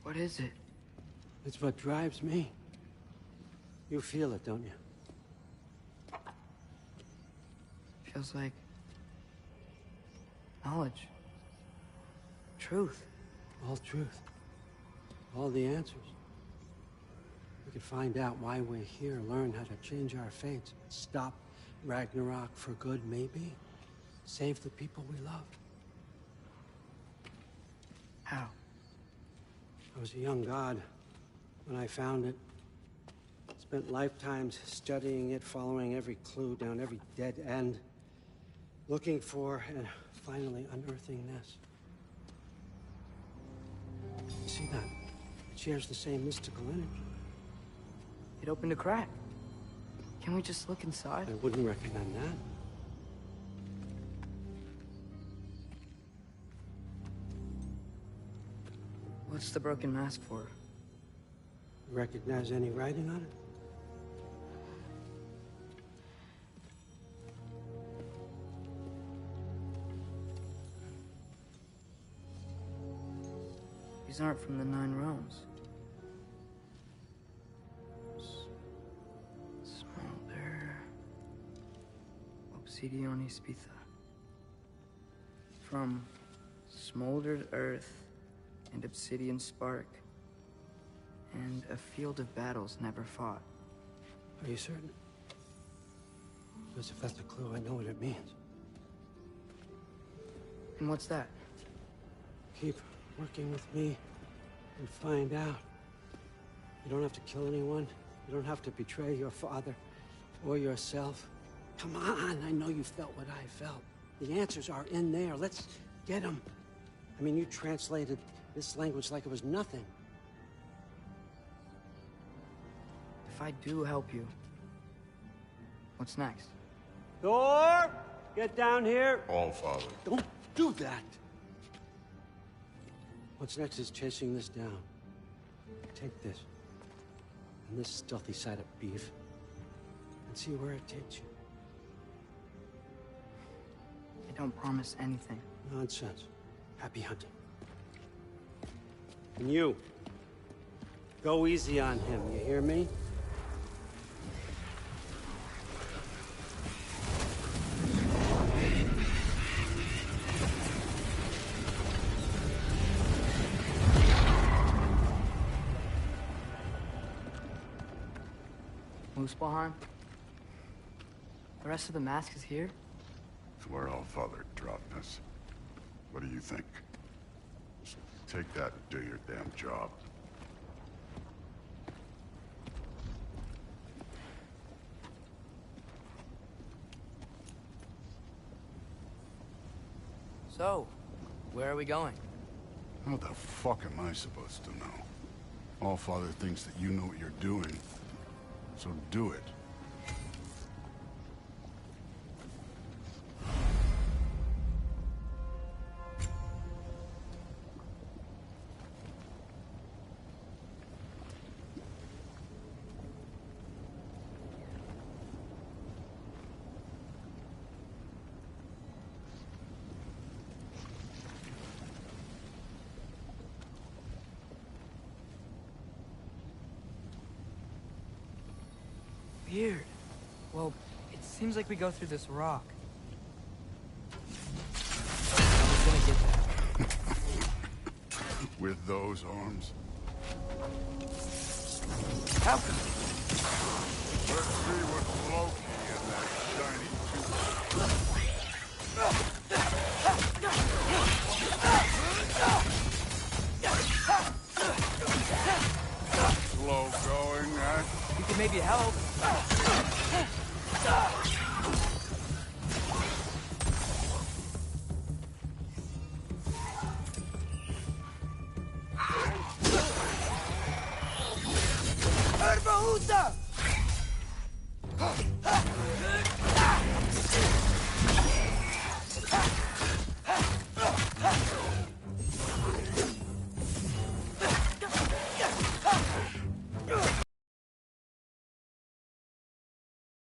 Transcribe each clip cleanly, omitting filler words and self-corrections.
What is it? It's what drives me. You feel it, don't you? Feels like... knowledge. Truth. All truth. All the answers. We could find out why we're here, learn how to change our fates, stop ragnarok for good, maybe. Save the people we love. How? I was a young god when I found it. Spent lifetimes studying it, following every clue down every dead end, looking for and finally unearthing this. You see that? It shares the same mystical energy. It opened a crack. Can we just look inside? I wouldn't recommend that. What's the broken mask for? You recognize any writing on it? These aren't from the Nine Realms. Smolder... Obsidion Ispitha. From smoldered earth and obsidian spark, and a field of battles never fought. Are you certain? Because if that's a clue, I know what it means. And what's that? Keep working with me and find out. You don't have to kill anyone. You don't have to betray your father or yourself. Come on, I know you felt what I felt. The answers are in there. Let's get them. I mean, you translated this language like it was nothing. If I do help you, what's next? Thor! Get down here! All Father. Don't do that! What's next is chasing this down. Take this, and this stealthy side of beef, and see where it takes you. I don't promise anything. Nonsense. Happy hunting. And you, go easy on him, you hear me? Muspelheim? The rest of the mask is here? It's where All Father dropped us. What do you think? Just take that and do your damn job. So, where are we going? How the fuck am I supposed to know? All Father thinks that you know what you're doing, so do it. Weird. Well, it seems like we go through this rock. I was gonna get that. With those arms? How come? Let's see what Loki and that shiny tooth. Slow going, eh? You could maybe help. Herbahuta!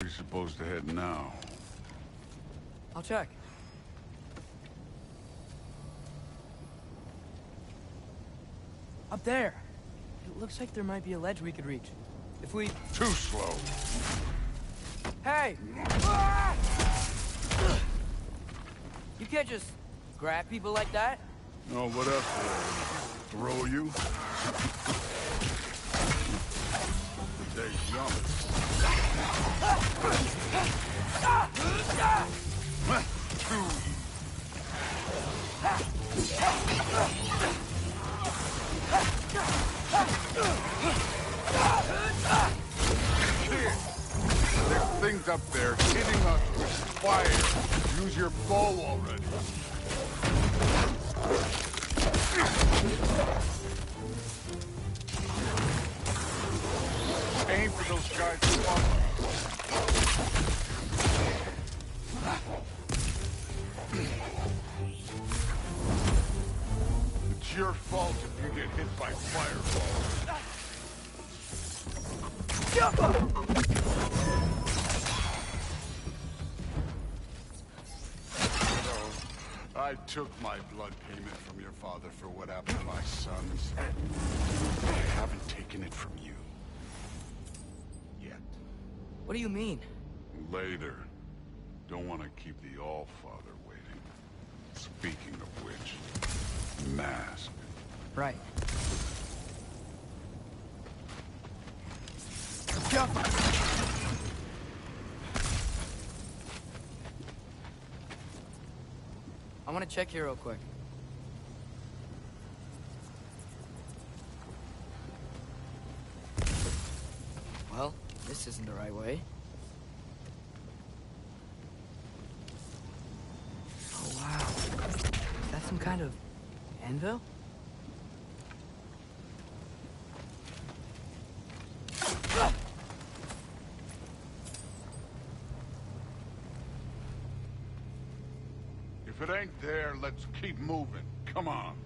We're supposed to head now. I'll check. Up there. It looks like there might be a ledge we could reach. If we... Too slow. Hey! You can't just grab people like that. No, what else? Throw you? They jump. Too There's things up there hitting us with fire. Use your bow already. Aim for those guys above us. It's your fault if you get hit by fireballs. I took my blood payment from your father for what happened to my sons. I haven't taken it from you. Yet. What do you mean? Later. Don't want to keep the All-Father waiting. Speaking of which, mask. Right. I want to check here real quick. Well, this isn't the right way. Oh, wow. Is that some kind of anvil? If it ain't there, let's keep moving. Come on.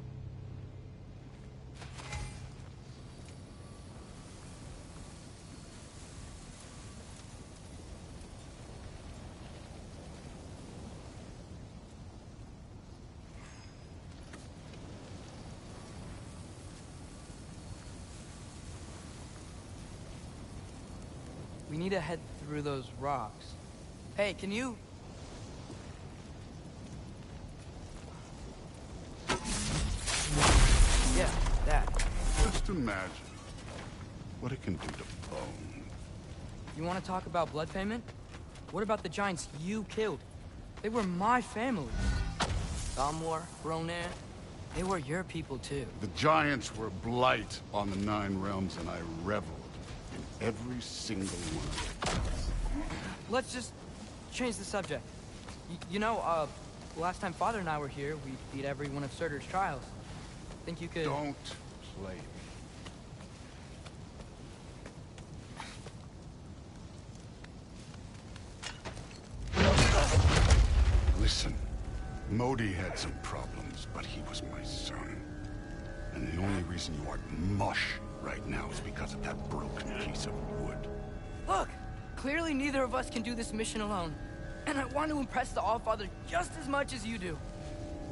We need to head through those rocks. Hey, can you... Yeah, that. Just imagine what it can do to bone. You want to talk about blood payment? What about the giants you killed? They were my family. Balmor, Ronan, they were your people too. The giants were blight on the Nine Realms, and I reveled in every single one. Let's just change the subject. You know, last time Father and I were here, we beat every one of Surtur's trials. Think you could... Don't play me. Listen, Modi had some problems, but he was my son. And the only reason you are mush right now is because of that broken piece of wood. Look! Clearly neither of us can do this mission alone. And I want to impress the All-Father just as much as you do.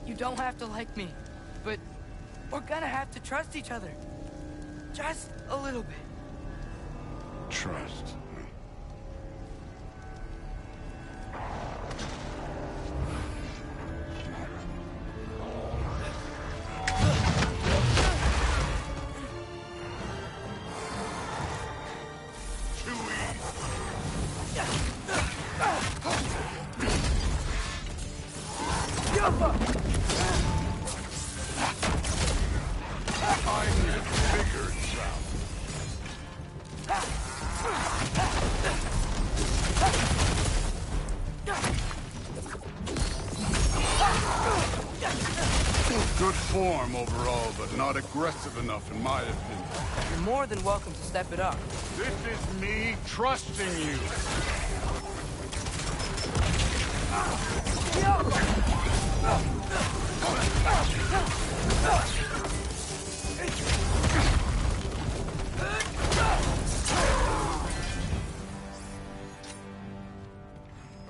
You don't have to like me, but we're gonna have to trust each other. Just a little bit. Trust. Good form overall, but not aggressive enough in my opinion. You're more than welcome to step it up. This is me trusting you.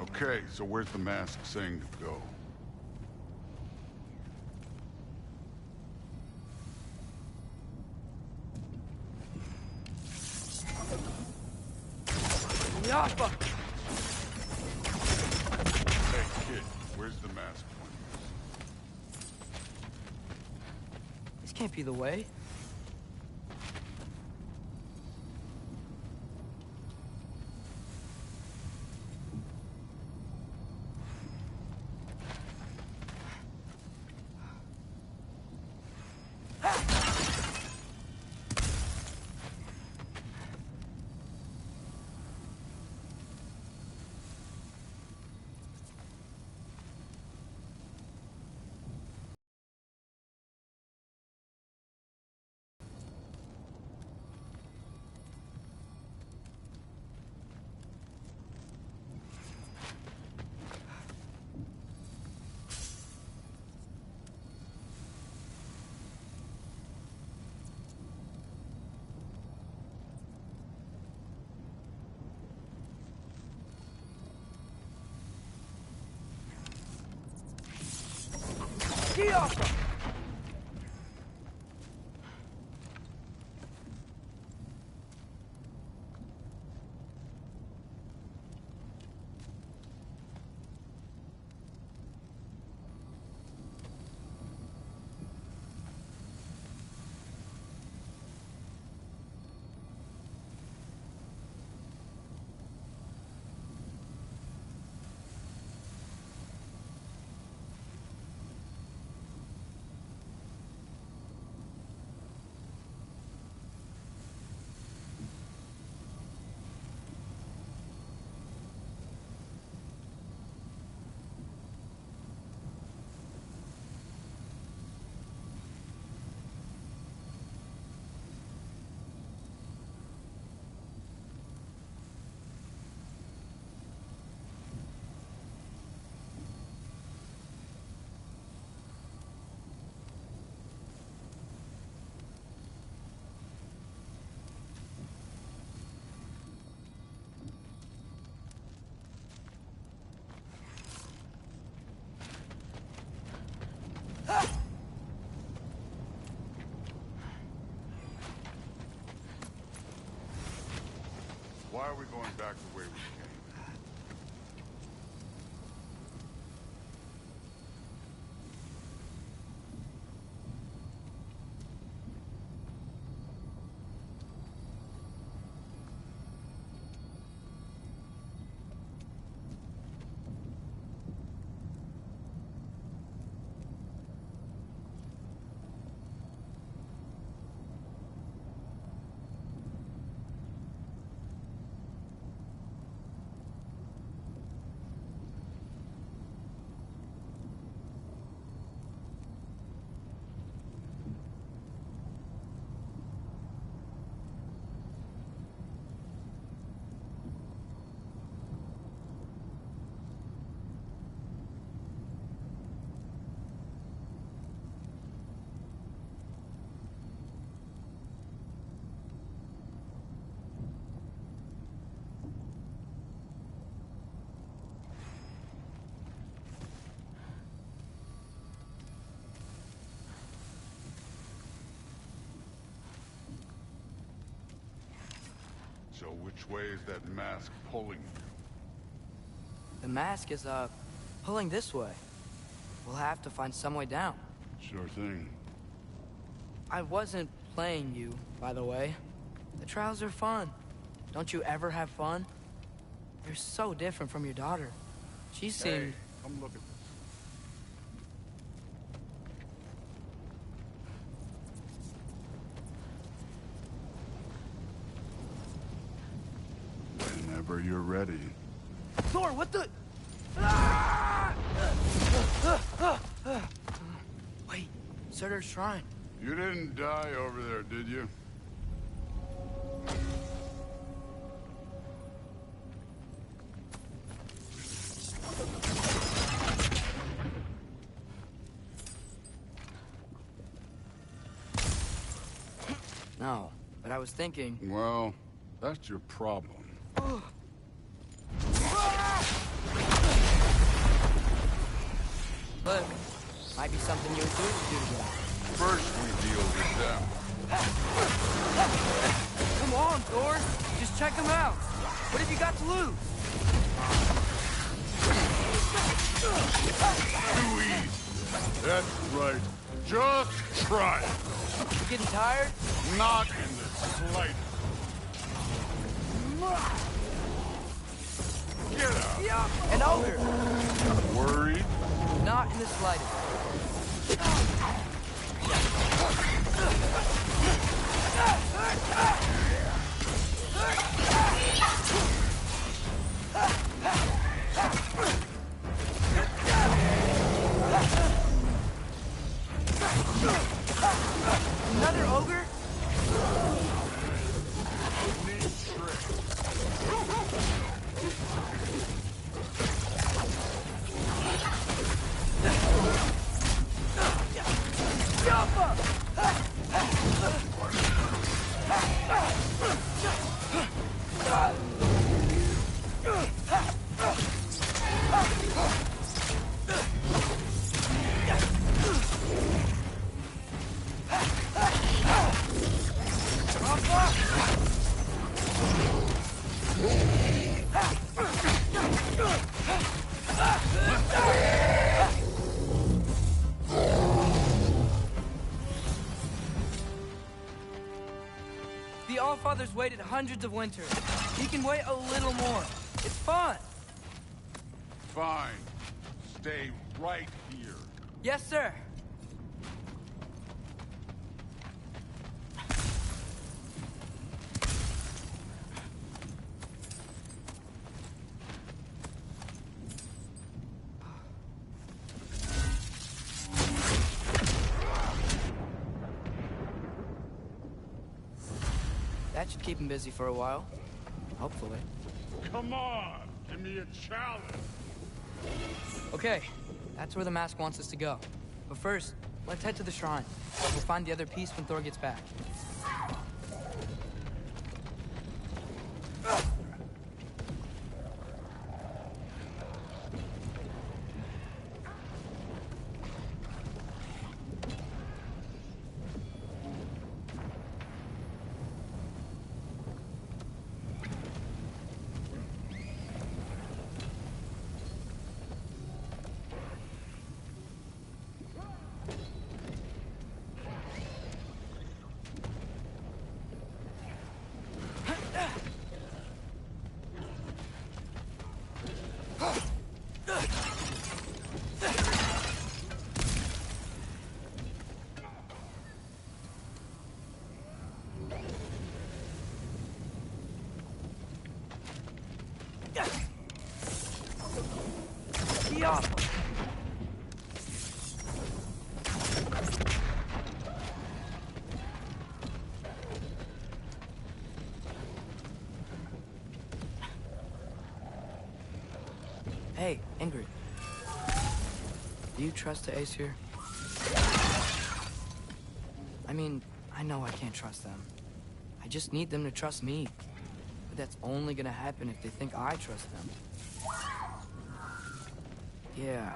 Okay, so where's the mask saying to go? Alpha! Hey, kid, where's the mask pointing? This can't be the way. Get off! Why are we going back the way we came? So which way is that mask pulling you? The mask is, pulling this way. We'll have to find some way down. Sure thing. I wasn't playing you, by the way. The trials are fun. Don't you ever have fun? You're so different from your daughter. She seemed... Hey, come look at this. Whenever you're ready. Thor, what the... Wait, Surtur's shrine. You didn't die over there, did you? No, but I was thinking... Well, that's your problem. Look, might be something you and Groot could do together. First we deal with them. Come on, Thor. Just check them out. What have you got to lose? Too easy. That's right. Just try it. You getting tired? Not in the slightest. Get up. And older. Worried? Not in the slightest. Another ogre? The Allfather's waited hundreds of winters. He can wait a little more. It's fun. Fine. Stay right here. Yes, sir. That should keep him busy for a while. Hopefully. Come on. Give me a challenge. Okay, that's where the mask wants us to go. But first, let's head to the shrine. We'll find the other piece when Thor gets back. Hey, Ingrid. Do you trust the Ace here? I mean, I know I can't trust them. I just need them to trust me. But that's only gonna happen if they think I trust them. Yeah.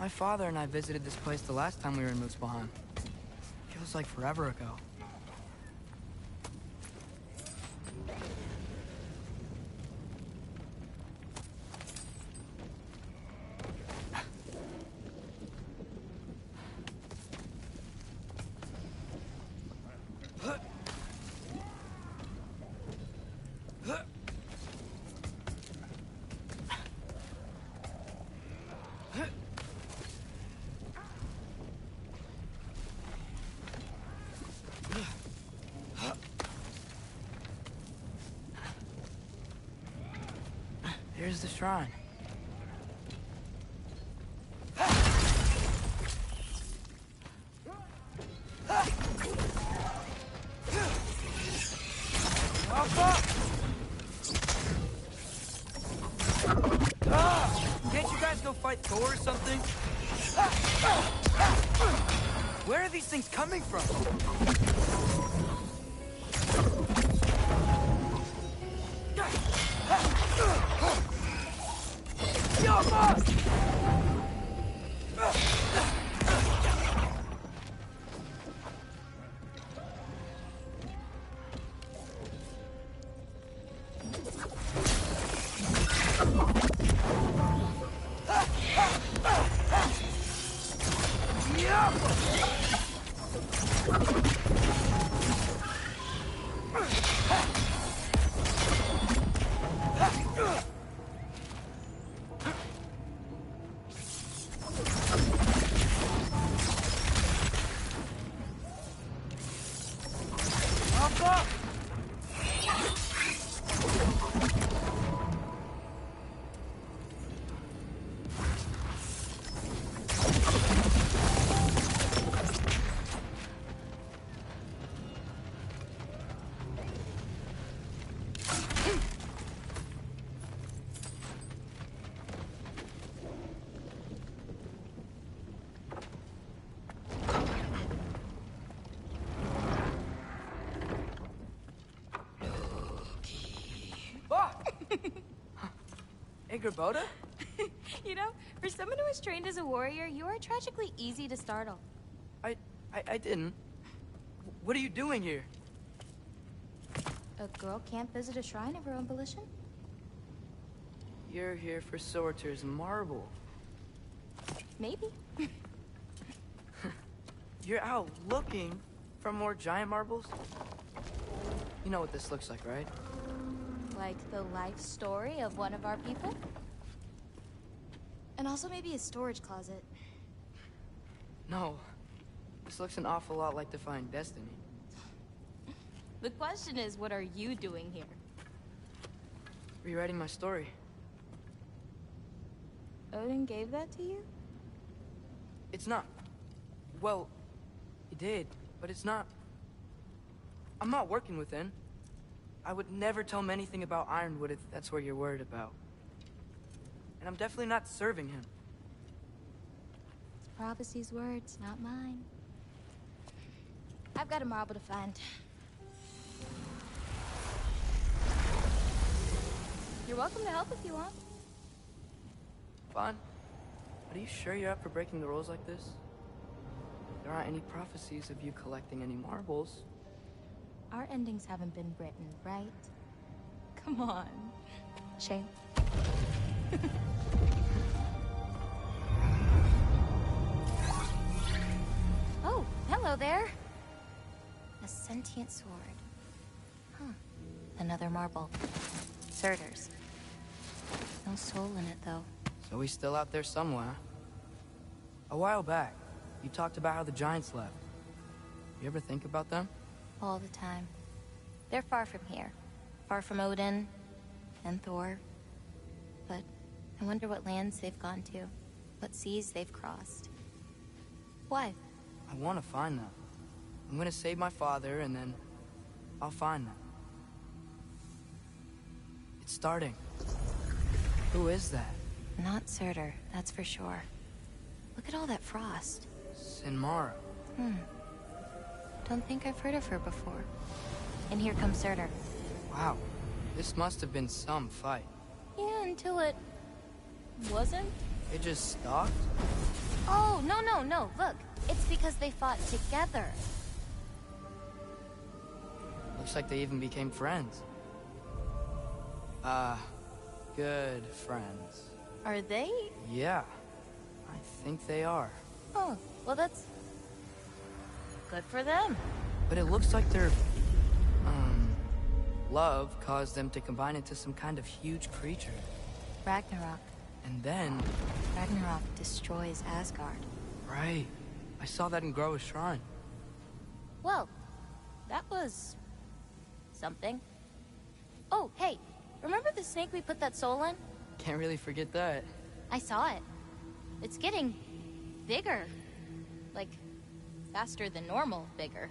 My father and I visited this place the last time we were in Muspelheim. Feels like forever ago. Here's the shrine. Can't you guys go fight Thor or something? Where are these things coming from? Angerboda? You know, for someone who was trained as a warrior, you are tragically easy to startle. I didn't. What are you doing here? A girl can't visit a shrine of her own volition? You're here for Sorter's marble. Maybe. You're out looking for more giant marbles? You know what this looks like, right? Like the life story of one of our people? And also maybe a storage closet. No. This looks an awful lot like Defying Destiny. The question is, what are you doing here? Rewriting my story. Odin gave that to you? It's not. Well, he did, but it's not. I'm not working with him. I would never tell him anything about Ironwood if that's what you're worried about. And I'm definitely not serving him. It's prophecy's words, not mine. I've got a marble to find. You're welcome to help if you want. Fine. But are you sure you're up for breaking the rules like this? There aren't any prophecies of you collecting any marbles. Our endings haven't been written, right? Come on. Shame. Oh, hello there. A sentient sword. Huh. Another marble. Surtur's. No soul in it, though. So he's still out there somewhere. A while back, you talked about how the giants left. You ever think about them? All the time. They're far from here. Far from Odin and Thor. But I wonder what lands they've gone to. What seas they've crossed. Why? I want to find them. I'm gonna save my father, and then I'll find them. It's starting. Who is that? Not Surtur, that's for sure. Look at all that frost. Sinmara. Don't think I've heard of her before. And here comes Surtur. Wow. This must have been some fight. Yeah, until it... wasn't? It just stopped? Oh, no. Look, it's because they fought together. Looks like they even became friends. Good friends. Are they? Yeah. I think they are. Oh, well that's... good for them. But it looks like their... love caused them to combine into some kind of huge creature. Ragnarok. And then... Ragnarok destroys Asgard. Right. I saw that in Groas' shrine. Well, that was... something. Oh, hey, remember the snake we put that soul in? Can't really forget that. I saw it. It's getting... bigger. Like, faster than normal bigger.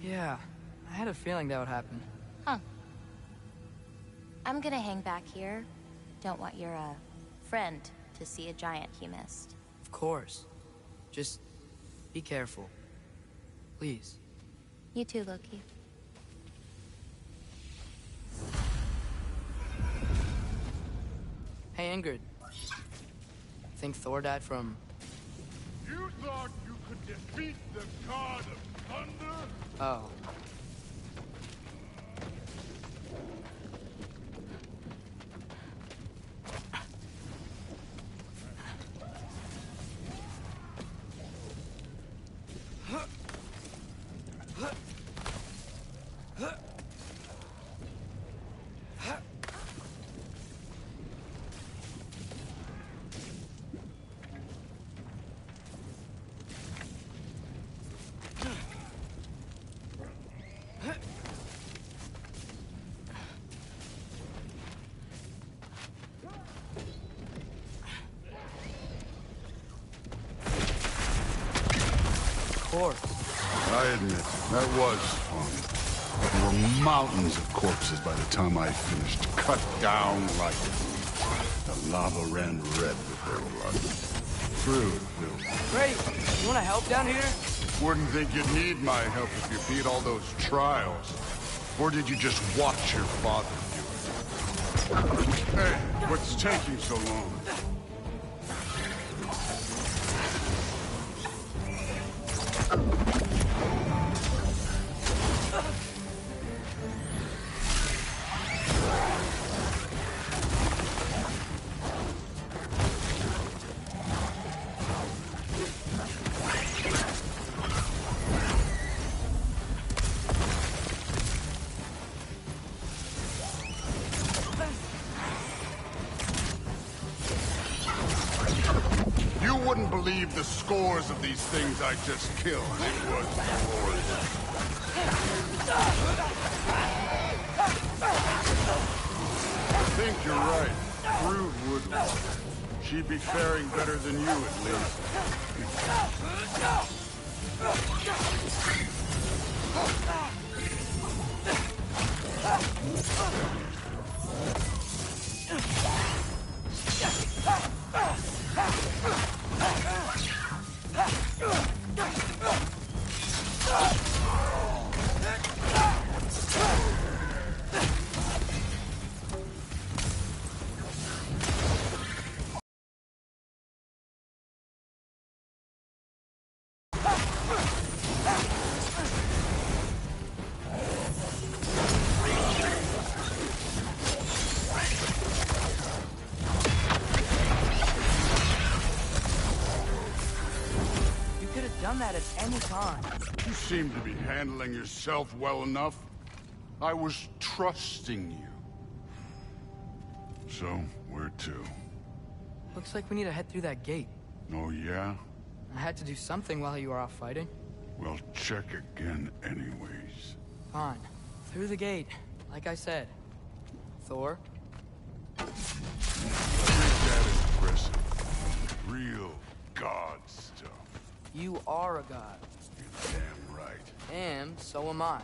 Yeah, I had a feeling that would happen. Huh. I'm gonna hang back here. Don't want your, friend to see a giant he missed. Of course. Just be careful. Please. You too, Loki. Hey, Ingrid. Think Thor died from... You thought you could defeat the god of thunder? Oh. I admit, that was fun. There were mountains of corpses by the time I finished, cut down like the lava ran red with their blood. True, Great. You want to help down here? Wouldn't think you'd need my help if you beat all those trials. Or did you just watch your father do it? Hey, What's taking so long? You wouldn't believe the scores of these things I just killed. It was glorious. I think you're right. Brood would. She'd be faring better than you, at least. Done that at any time. You seem to be handling yourself well enough. I was trusting you. So, where to? Looks like we need to head through that gate. Oh, yeah? I had to do something while you were off fighting. Well, check again anyways. Fine. Through the gate, like I said. Thor? I think that is impressive. Real God stuff. You are a god. You're damn right. And so am I.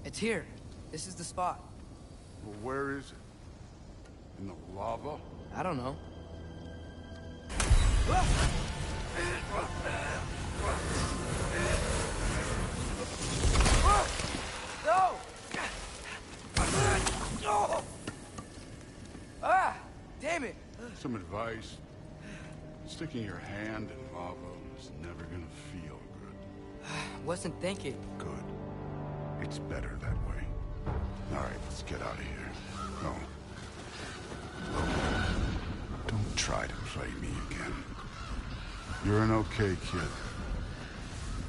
It's here. This is the spot. Well, where is it? In the lava? I don't know. No! Ah! Damn it! Some advice. Sticking your hand in lava is never gonna feel good. Wasn't thinking. Good. It's better that way. All right, let's get out of here. No. Don't try to play me again. You're an okay kid.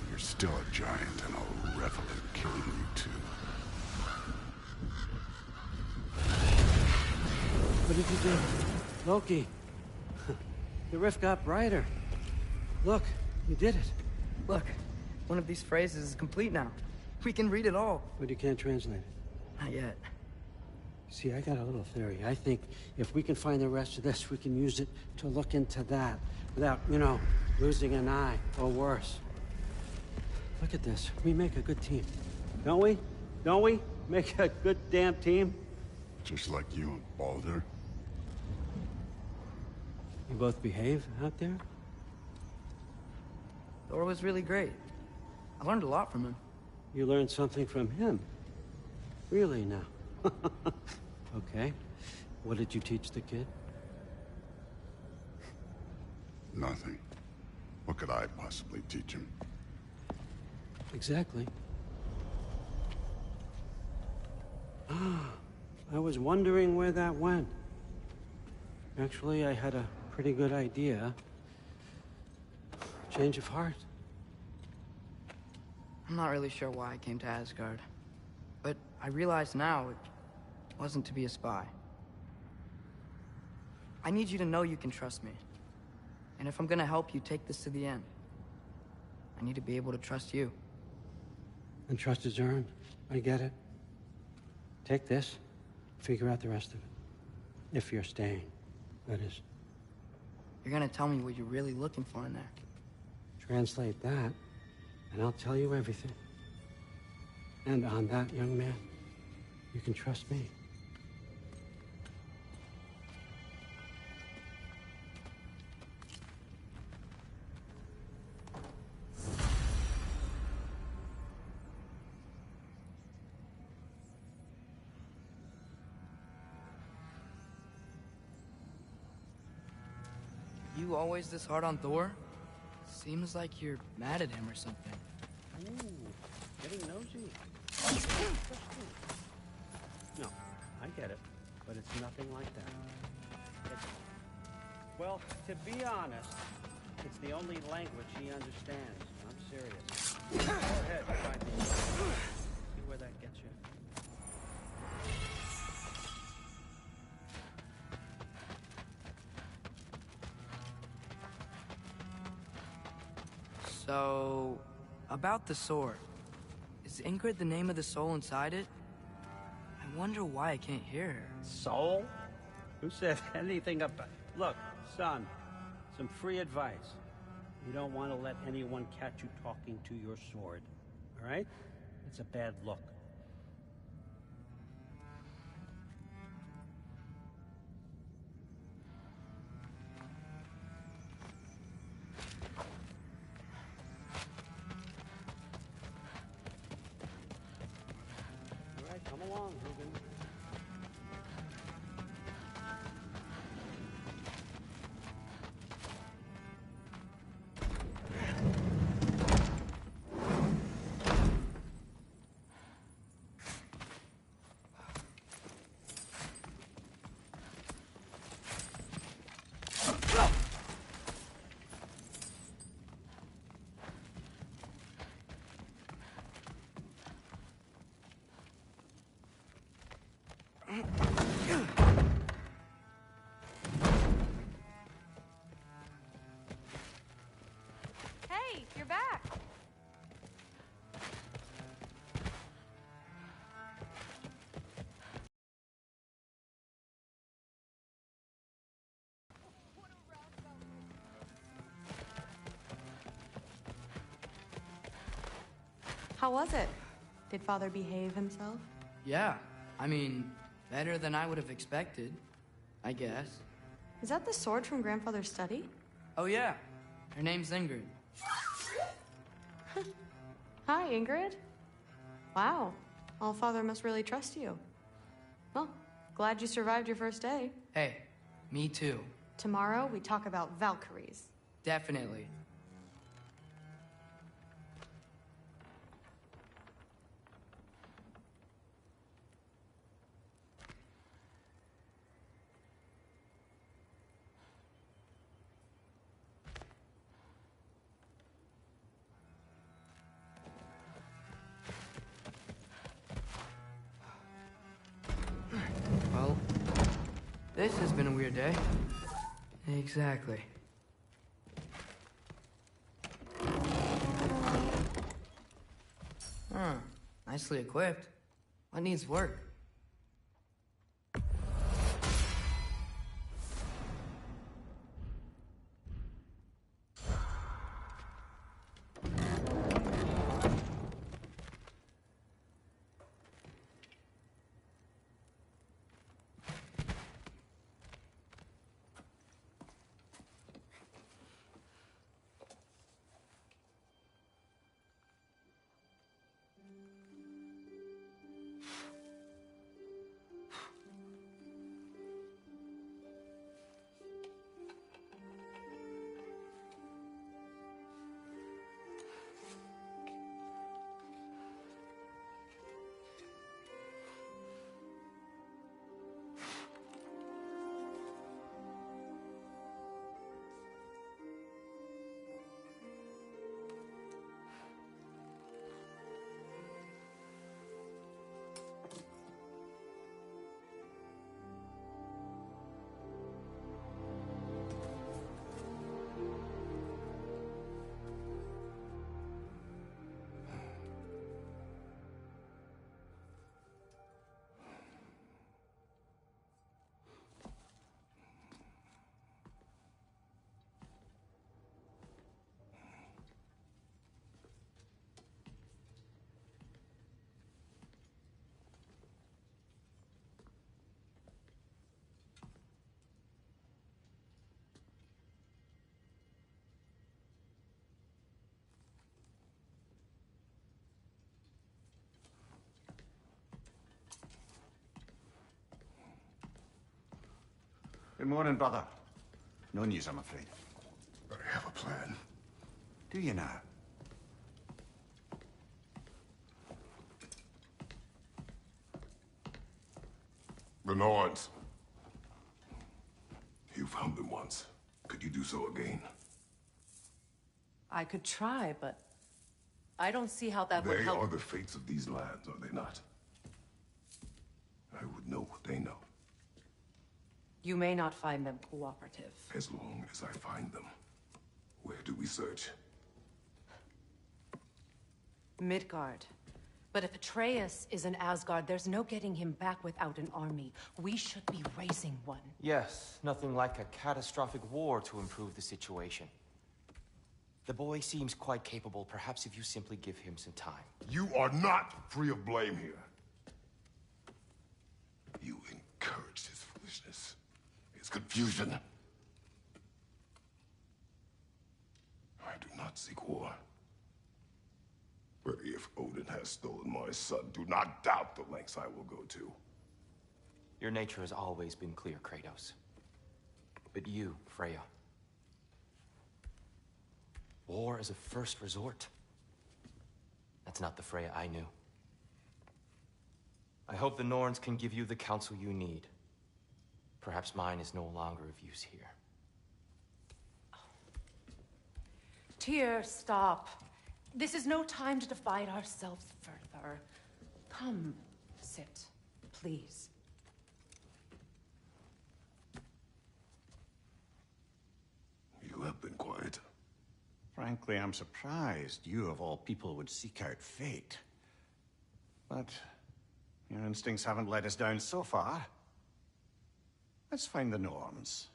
You're still a giant, and I'll revel in killing you too. What did you do? Loki. The rift got brighter. Look, you did it. Look, one of these phrases is complete now. We can read it all. But you can't translate it. Not yet. See, I got a little theory. I think if we can find the rest of this, we can use it to look into that without, you know, losing an eye or worse. Look at this. We make a good team. Don't we? Don't we? Make a good damn team? Just like you and Baldur. You both behave out there? Thor was really great. I learned a lot from him. You learned something from him? Really now? Okay. What did you teach the kid? Nothing. What could I possibly teach him? Exactly. I was wondering where that went. Actually, I had a pretty good idea. Change of heart. I'm not really sure why I came to Asgard. But I realize now it wasn't to be a spy. I need you to know you can trust me. And if I'm gonna help you take this to the end, I need to be able to trust you. And trust is earned. I get it. Take this, figure out the rest of it. If you're staying, that is. You're gonna tell me what you're really looking for in there. Translate that, and I'll tell you everything. And on that, young man, you can trust me. You always this hard on Thor? Seems like you're mad at him or something. Ooh, getting nosy. No, I get it, but it's nothing like that. Well, to be honest, it's the only language he understands. I'm serious. Go ahead, try me. See where that gets you. So, about the sword. Is Ingrid the name of the soul inside it? I wonder why I can't hear her. Soul? Who said anything about... Look, son, some free advice. You don't want to let anyone catch you talking to your sword, all right? It's a bad look. All right, come along, Ruben. Hey, you're back. How was it? Did Father behave himself? Yeah, I mean, better than I would have expected, I guess. Is that the sword from Grandfather's study? Oh yeah, her name's Ingrid. Hi, Ingrid. Wow, All-Father must really trust you. Well, glad you survived your first day. Hey, me too. Tomorrow, we talk about Valkyries. Definitely. Well, this has been a weird day. Exactly. Huh. Nicely equipped. What needs work? Good morning, brother. No news, I'm afraid. plan. Do you now? The Norns. You found them once. Could you do so again? I could try, but I don't see how that would help. They are the fates of these lands, are they not? I would know what they know. You may not find them cooperative. As long as I find them. Where do we search? Midgard. But if Atreus is in Asgard, there's no getting him back without an army. We should be raising one. Yes, nothing like a catastrophic war to improve the situation. The boy seems quite capable. Perhaps if you simply give him some time. You are not free of blame here. You encouraged his foolishness, his confusion. I do not seek war. But if Odin has stolen my son, do not doubt the lengths I will go to. Your nature has always been clear, Kratos. But you, Freya. War as a first resort. That's not the Freya I knew. I hope the Norns can give you the counsel you need. Perhaps mine is no longer of use here. Tyr, stop. This is no time to divide ourselves further. Come, sit, please. You have been quiet. Frankly, I'm surprised you, of all people, would seek out fate. But your instincts haven't let us down so far. Let's find the Norns.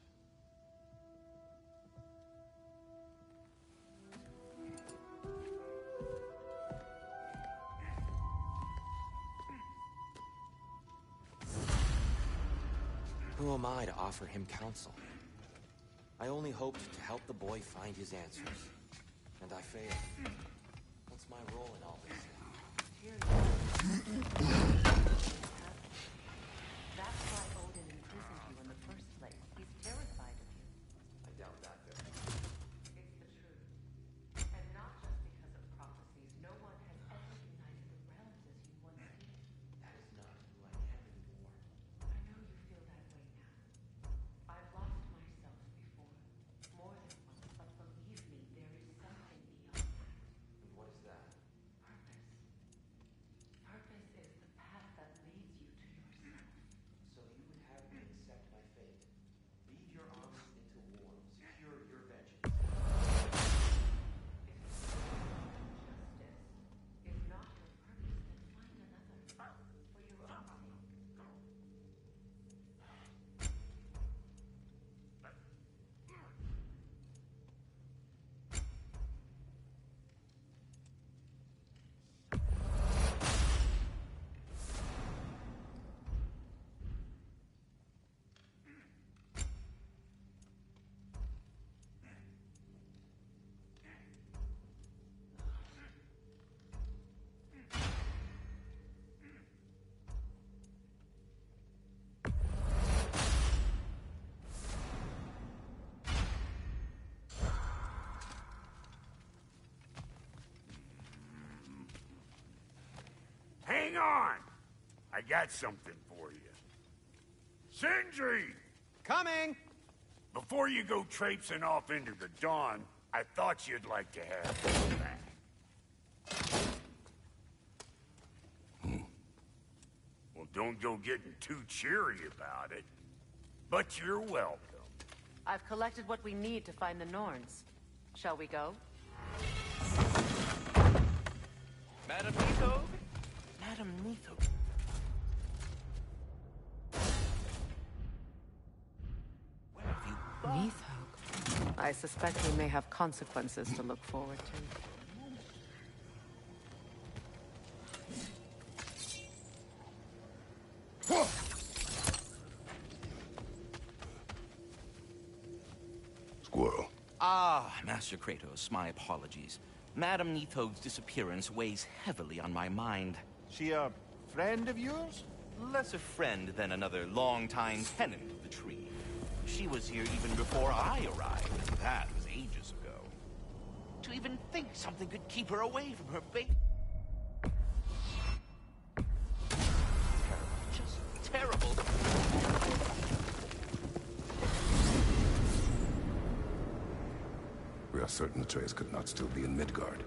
Who am I to offer him counsel? I only hoped to help the boy find his answers. And I failed. What's my role in all this? That's why Odin imprisoned you in the first place. He's terrified of you. I doubt that, though. It's the truth. And not just because of prophecies. No one has ever united the realms as you once did. That is not who I am anymore. I know you feel that way now. I've lost myself before. More than once, but believe me, there is something beyond that. And what is that? Purpose. Purpose is the path that leads you to yourself. So you would have me accept my fate. Lead your armies into war. Secure your vengeance. Justice is not your purpose, then find another for your own sake. Hang on! I got something for you. Sindri! Coming! Before you go traipsing off into the dawn, I thought you'd like to have this back. Well, don't go getting too cheery about it. But you're welcome. I've collected what we need to find the Norns. Shall we go? Madam Nithog? Madam Nithog. Where have you gone? Nithog. I suspect we may have consequences to look forward to. Squirrel. Ah, Master Kratos, my apologies. Madam Nithog's disappearance weighs heavily on my mind. She a friend of yours? Less a friend than another longtime tenant of the tree. She was here even before I arrived. That was ages ago. To even think something could keep her away from her baby. Terrible, just terrible. We are certain the trace could not still be in Midgard.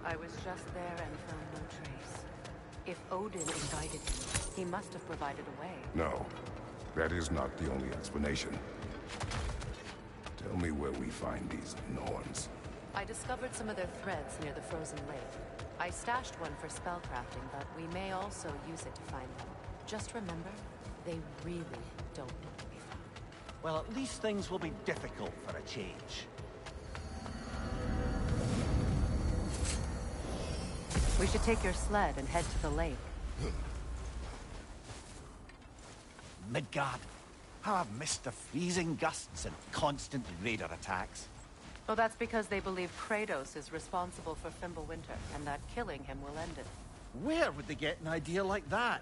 I was just there and found no trace. If Odin invited him, he must have provided a way. No, that is not the only explanation. Tell me where we find these Norns. I discovered some of their threads near the frozen lake. I stashed one for spellcrafting, but we may also use it to find them. Just remember, they really don't want to be found. Well, at least things will be difficult for a change. We should take your sled and head to the lake. Midgard. How I've missed the freezing gusts and constant raider attacks. Well, that's because they believe Kratos is responsible for Fimbulwinter, and that killing him will end it. Where would they get an idea like that?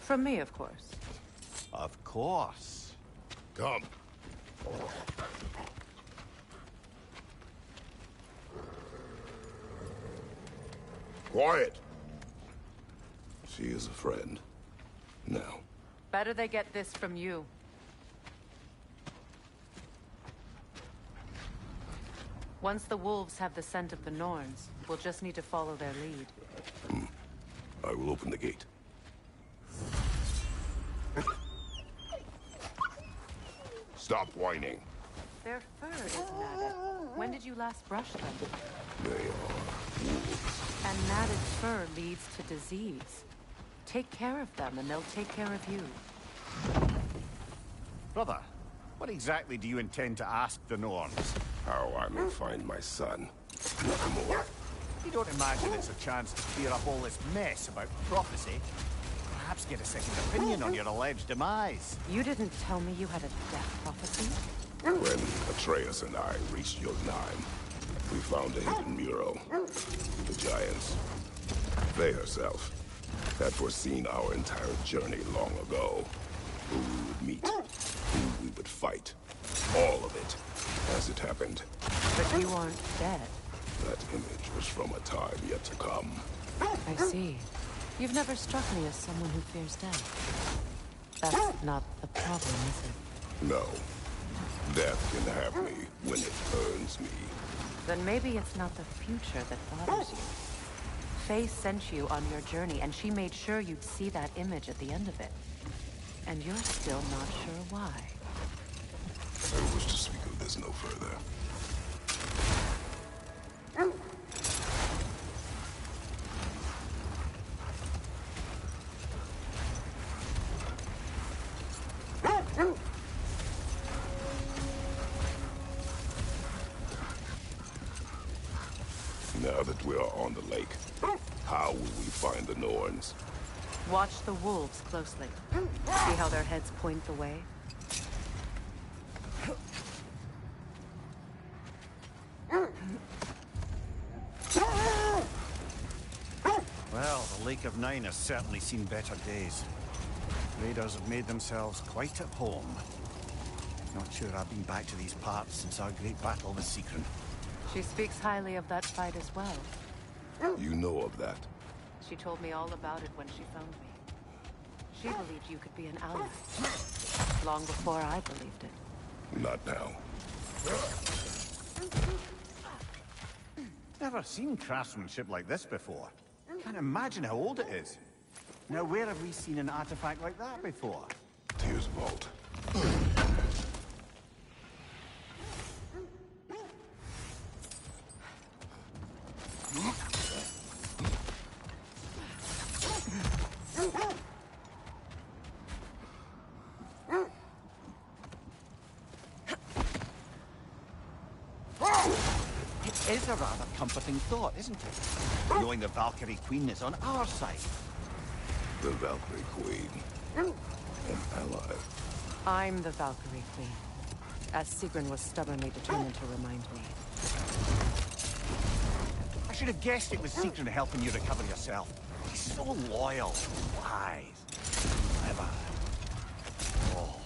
From me, of course. Of course. Come. Quiet. She is a friend. Now. Better they get this from you. Once the wolves have the scent of the Norns, we'll just need to follow their lead. I will open the gate. Stop whining. Their fur is matted. When did you last brush them? They are wolves. And matted fur leads to disease. Take care of them, and they'll take care of you. Brother, what exactly do you intend to ask the Norns? How I may find my son. Nothing more. You don't imagine it's a chance to clear up all this mess about prophecy? Perhaps get a second opinion on your alleged demise. You didn't tell me you had a death prophecy? When Atreus and I reached Jotunheim, we found a hidden mural. The Giants. They herself had foreseen our entire journey long ago. Who we would meet, who we would fight. All of it, as it happened. But you aren't dead. That image was from a time yet to come. I see. You've never struck me as someone who fears death. That's not the problem, is it? No. Death can have me when it earns me. Then maybe it's not the future that bothers you. Faye sent you on your journey, and she made sure you'd see that image at the end of it. And you're still not sure why. I wish to speak of this no further. Now that we are on the lake, how will we find the Norns? Watch the wolves closely. See how their heads point the way? Well, the Lake of Nine has certainly seen better days. Raiders have made themselves quite at home. Not sure I've been back to these parts since our great battle with Secret. She speaks highly of that fight as well. You know of that? She told me all about it when she found me. She believed you could be an ally. Long before I believed it. Not now. Never seen craftsmanship like this before. Can't imagine how old it is. Now, where have we seen an artifact like that before? Tyr's vault. It is a rather comforting thought, isn't it? Knowing the Valkyrie Queen is on our side. The Valkyrie Queen. An ally. I'm the Valkyrie Queen, as Sigrun was stubbornly determined to remind me. I should have guessed it was Sigrun helping you recover yourself. He's so loyal, wise, clever. Oh.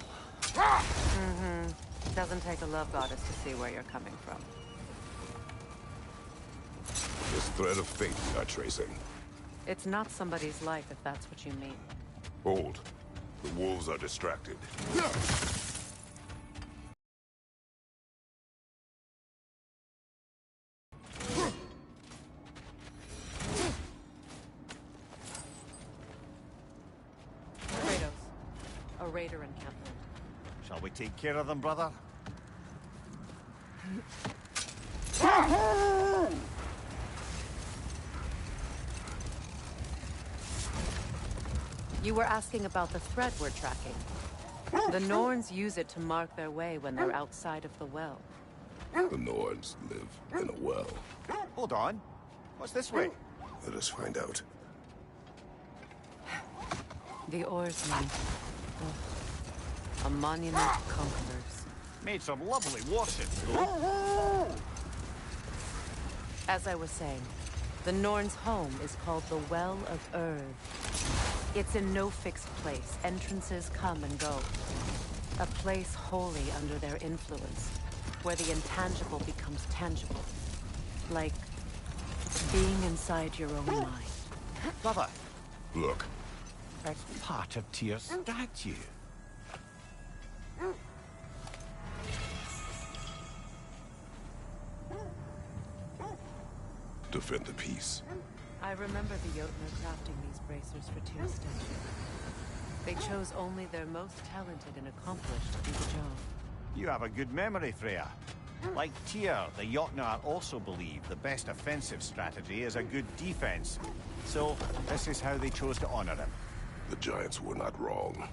Doesn't take a love goddess to see where you're coming from. This thread of fate we are tracing. It's not somebody's life, if that's what you mean. Hold. The wolves are distracted. Kratos, a raider encampment. Shall we take care of them, brother? You were asking about the thread we're tracking. The Norns use it to mark their way when they're outside of the well. The Norns live in a well. Hold on. What's this way? Let us find out. The oarsmen. A monument to conquerors. Made some lovely warships, though. As I was saying, the Norns' home is called the Well of Urd. It's in no fixed place. Entrances come and go. A place wholly under their influence, where the intangible becomes tangible. Like being inside your own mind. Brother, Look. that's part of Tyr's statue. Defend the peace. I remember the Jotnar crafting these bracers for Tyr's statue. They chose only their most talented and accomplished to do the job. You have a good memory, Freya. Like Tyr, the Jotnar also believe the best offensive strategy is a good defense. So, this is how they chose to honor him. The Giants were not wrong.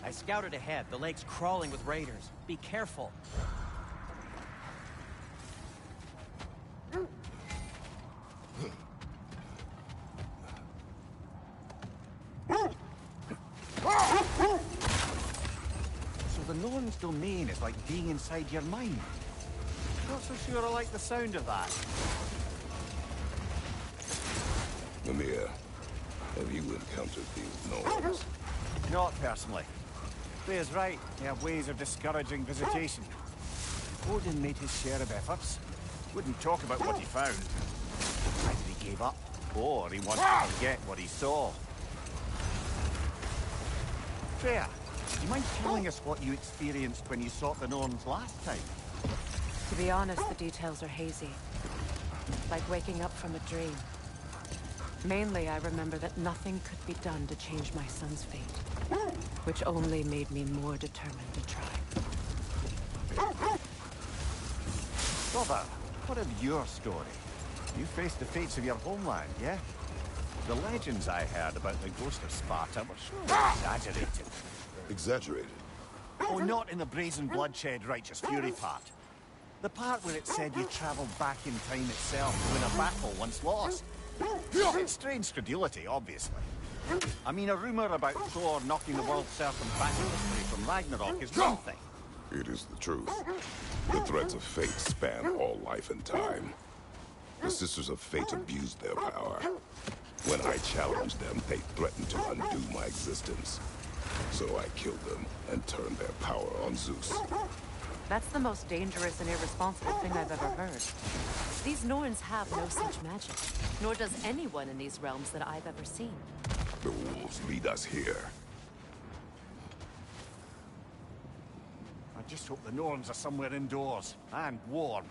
I scouted ahead. The lake's crawling with raiders. Be careful. So the Norn's domain is like being inside your mind. Not so sure I like the sound of that. Mimir, have you encountered these Norns? Not personally. Freya's right. They have ways of discouraging visitation. Odin made his share of efforts. Wouldn't talk about what he found. Either he gave up, or he wanted to forget what he saw. Freya, do you mind telling us what you experienced when you sought the Norns last time? To be honest, the details are hazy. Like waking up from a dream. Mainly, I remember that nothing could be done to change my son's fate. Which only made me more determined to try. Brother, what of your story? You faced the fates of your homeland, yeah? The legends I heard about the ghost of Sparta were surely exaggerated. Exaggerated? Oh, not in the brazen bloodshed righteous fury part. The part where it said you traveled back in time itself to win a battle once lost. It's strange credulity, obviously. I mean, a rumor about Thor knocking the world's circumferential history from Ragnarok is one thing. It is the truth. The threads of fate span all life and time. The Sisters of Fate abused their power. When I challenged them, they threatened to undo my existence. So I killed them and turned their power on Zeus. That's the most dangerous and irresponsible thing I've ever heard. These Norns have no such magic, nor does anyone in these realms that I've ever seen. The wolves lead us here. I just hope the Norns are somewhere indoors, and warm.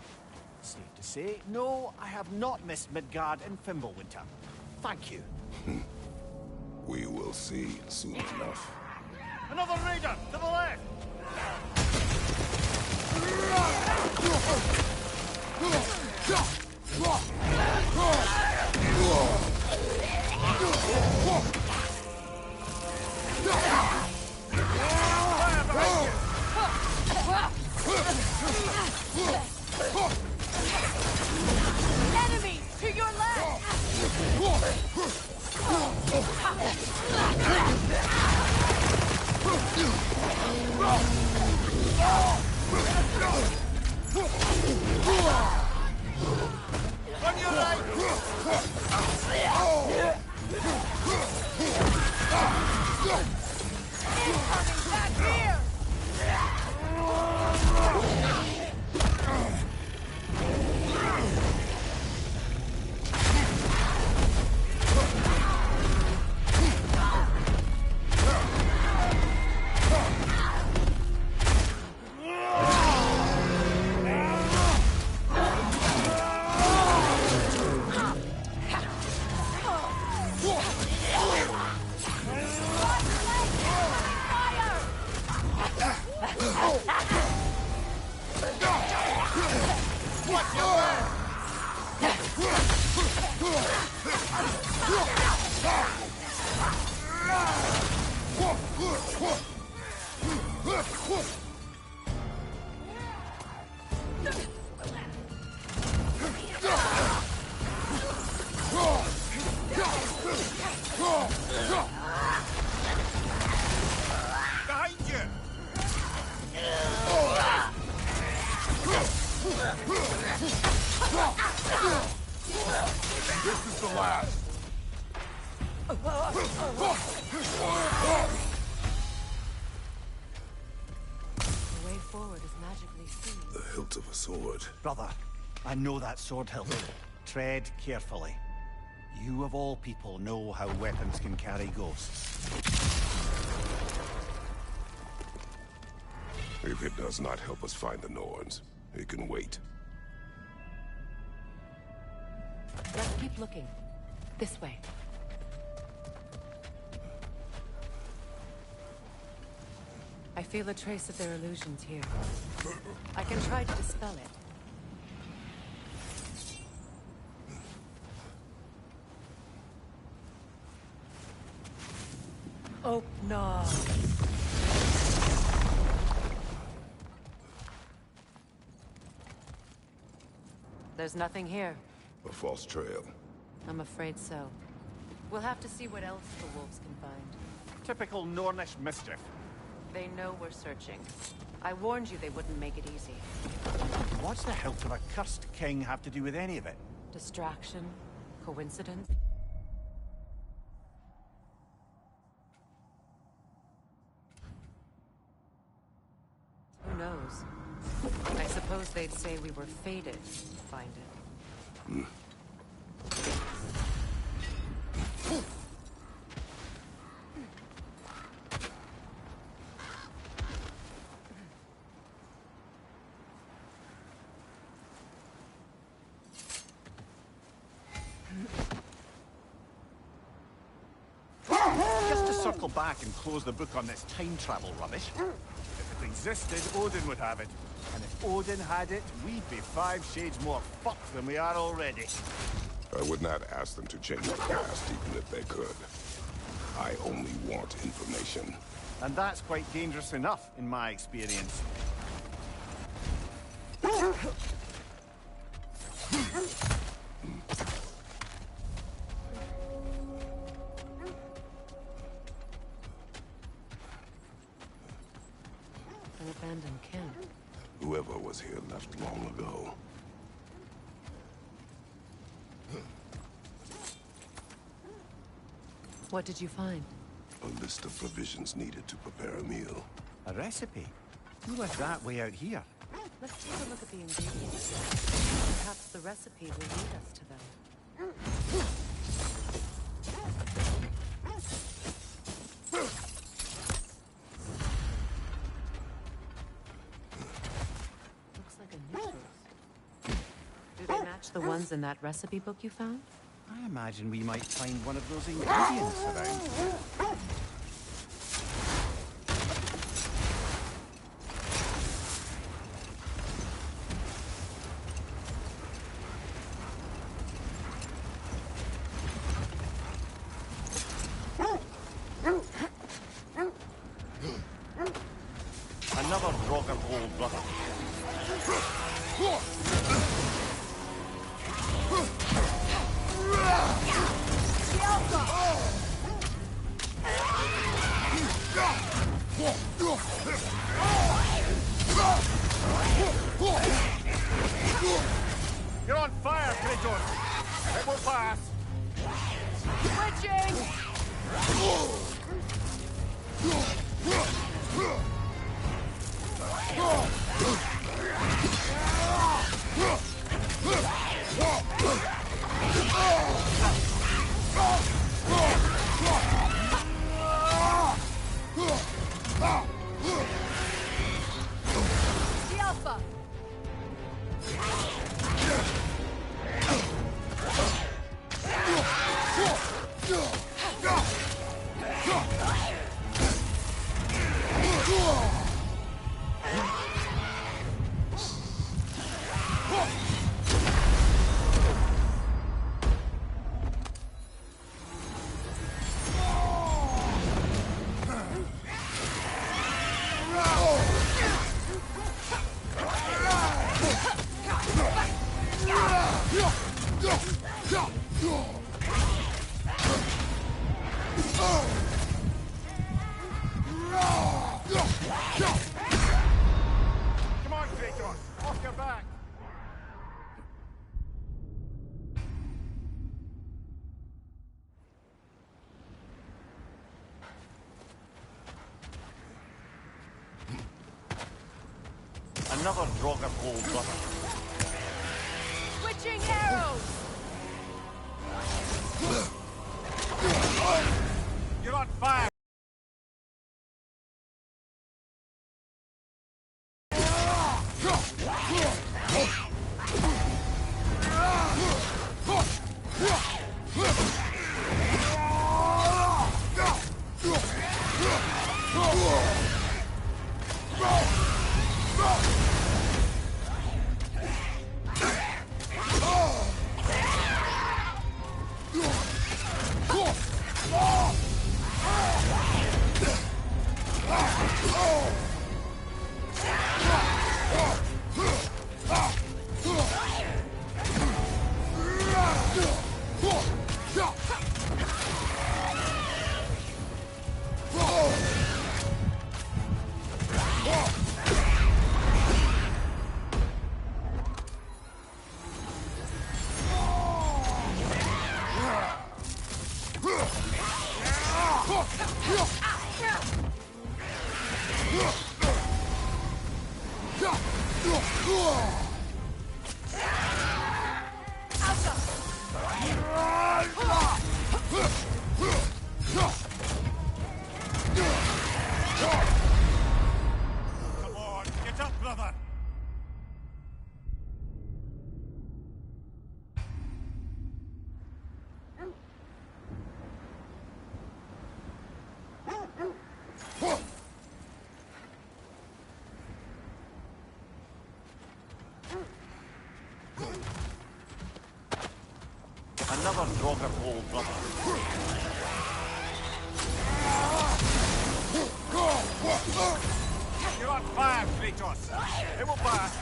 Safe to say, no, I have not missed Midgard and Fimbulwinter. Thank you. We will see soon enough. Another raider, to the left! Enemy to your left! Behind you! This is the last. The way forward is magically sealed. The hilt of a sword. Brother, I know that sword hilt. Tread carefully. You of all people know how weapons can carry ghosts. If it does not help us find the Norns, it can wait. Let's keep looking. This way. I feel a trace of their illusions here. I can try to dispel it. Oh, no. There's nothing here. A false trail. I'm afraid so. We'll have to see what else the wolves can find. Typical Nornish mischief. They know we're searching. I warned you they wouldn't make it easy. What's the hilt of a cursed king have to do with any of it? Distraction? Coincidence? Who knows? I suppose they'd say we were fated to find it. Just to circle back and close the book on this time travel rubbish. If it existed, Odin would have it. And if Odin had it, we'd be 5 shades more fucked than we are already. I would not ask them to change the past, even if they could. I only want information. And that's quite dangerous enough, in my experience. An abandoned camp. Whoever was here left long ago. What did you find? A list of provisions needed to prepare a meal. A recipe? Who left that way out here? Let's take a look at the ingredients. Perhaps the recipe will lead us to them. Looks like a noodles. Do they match the ones in that recipe book you found? I imagine we might find one of those ingredients around here. Another grogger old brother. You're on fire, Kratos! It will pass! Switching! Another Draugr Bold brother. Switching arrows! You're on fire! Come on, get up, brother! Another Draugr Bold brother. You're on fire, Kratos! It will pass!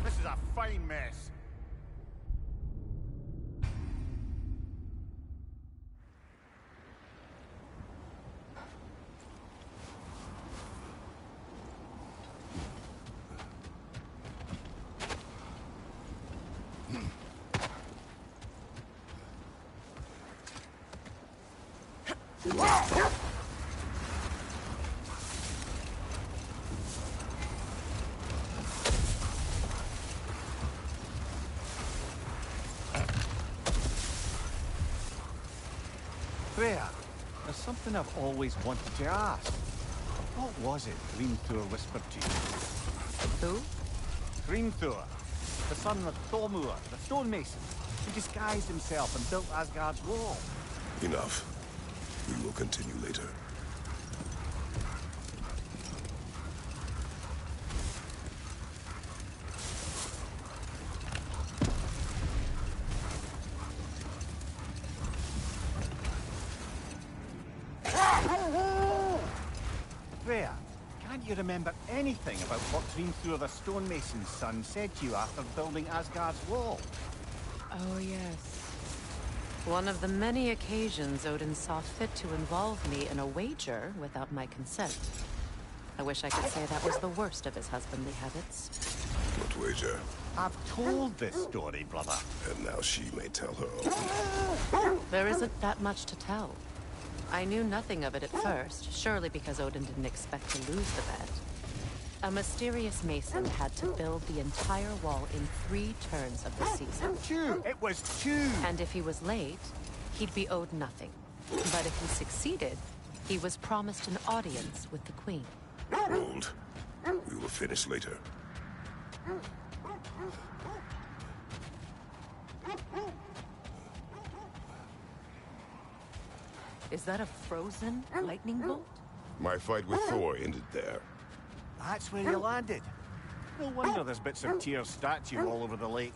This is a fine mess. Freya, there's something I've always wanted to ask. What was it Hrimthur whispered to you? Who? Hrimthur, the son of Thormur, the stonemason, who disguised himself and built Asgard's wall. Enough. We will continue later. Freya, can't you remember anything about what Hrimthur the stonemason's son said to you after building Asgard's wall? Oh, yes. One of the many occasions Odin saw fit to involve me in a wager without my consent. I wish I could say that was the worst of his husbandly habits. What wager? I've told this story, brother. And now she may tell her own. There isn't that much to tell. I knew nothing of it at first, surely because Odin didn't expect to lose the bet. A mysterious mason had to build the entire wall in 3 turns of the season. 2! It was 2! And if he was late, he'd be owed nothing. But if he succeeded, he was promised an audience with the queen. Hold. We will finish later. Is that a frozen lightning bolt? My fight with Thor ended there. That's where you landed. No wonder there's bits of Tyr's statue all over the lake.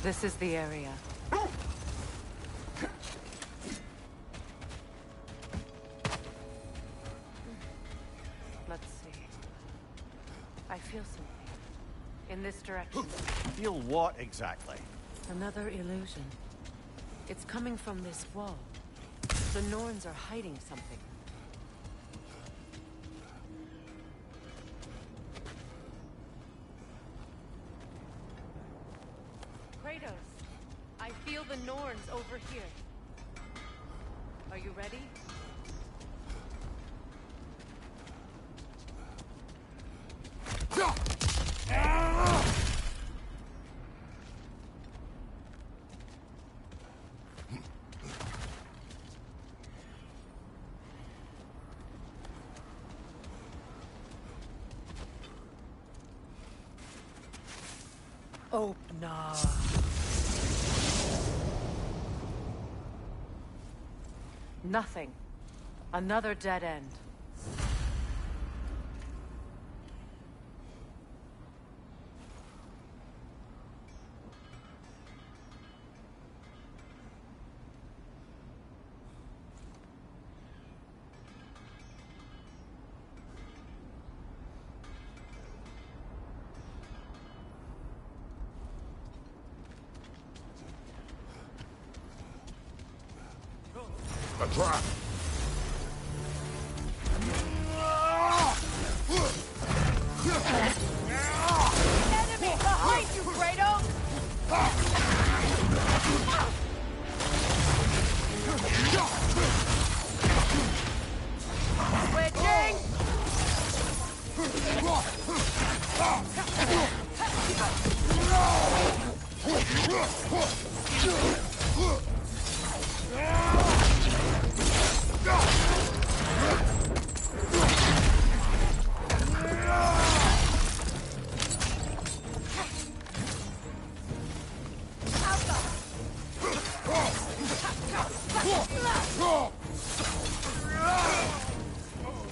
This is the area. Let's see. I feel something. In this direction. Feel what exactly? Another illusion. It's coming from this wall. The Norns are hiding something. Kratos, I feel the Norns over here. Are you ready? Open up. Nothing. Another dead end. A trap! Enemy behind you, Kratos! Switching!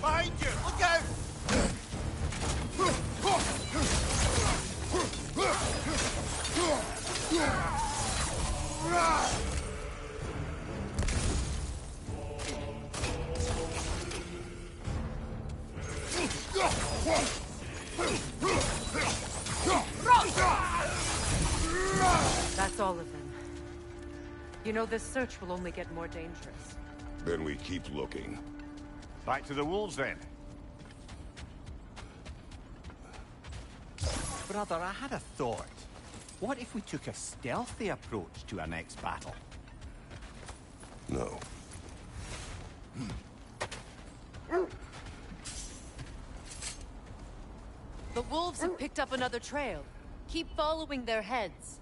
Behind you! Look out! That's all of them. You know, this search will only get more dangerous. Then we keep looking. Back to the wolves, then. Brother, I had a thought. What if we took a stealthy approach to our next battle? No. The wolves have picked up another trail. Keep following their heads.